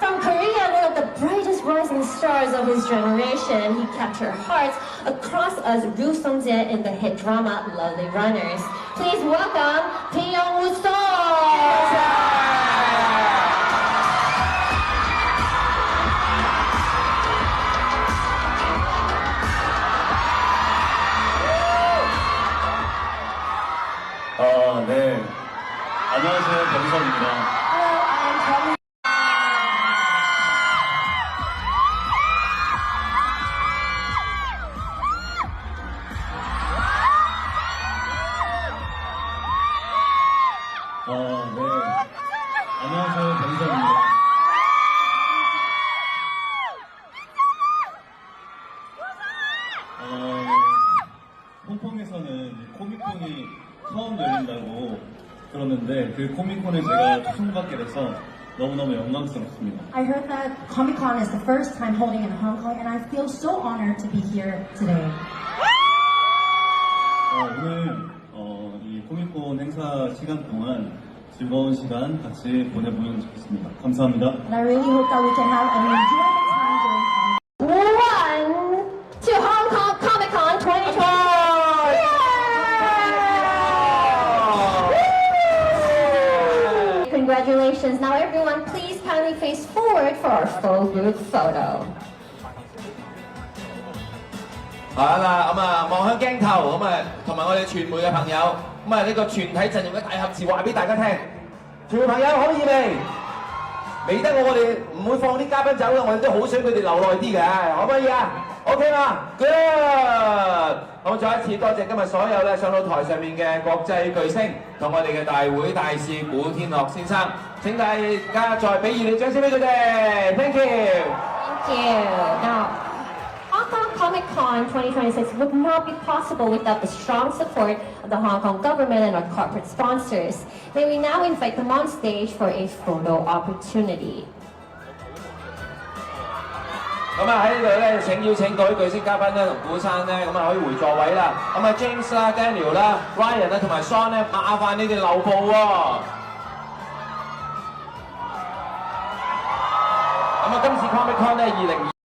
From Korea, one of the brightest rising stars of his generation, he captured hearts across us Ryu Sung-jae in the hit drama Lovely Runners. Please welcome Kim Young-woo Song! 네. 안녕하세요. 변성입니다. Hello, I am Kelly. 네. 안녕하세요. 변성입니다. 홍콩에서는 코미콘이 처음 열린다고 들었는데 그 코미콘에 제가 초청받게 돼서 너무너무 영광스럽습니다. I heard that Comic-Con is the first time holding in Hong Kong, and I feel so honored to be here today. 오늘 이 코미콘 행사 시간 동안 즐거운 시간 같이 보내보면 좋겠습니다. 감사합니다. And I really hope that we can have an enjoyable time during One to Hong Kong Comic Con 2020. Congratulations. Now everyone, please kindly face forward for our full group photo. 好啦，望向鏡頭，同埋我哋傳媒嘅朋友，呢個全體陣容嘅大合照話俾大家聽。傳媒朋友可以未？未得我哋唔會放啲嘉賓走嘅，我哋都好想佢哋留耐啲嘅，可唔可以啊 ？OK 嘛 ？Good。咁再一次多謝今日所有咧上到台上面嘅國際巨星同我哋嘅大會大使古天樂先生，請大家再俾熱烈掌聲俾佢哋。Thank you。Thank you. Now, Hong Kong Comic Con 2026 would not be possible without the strong support of the Hong Kong government and our corporate sponsors. May we now invite them on stage for a photo opportunity. 喺呢度咧，請邀請各位巨星嘉賓咧同古生咧，可以回座位啦。James 啦、Daniel 啦、Ryan 啦同埋 Sean 咧，麻煩你哋留步喎。今次 Comic Con 咧2020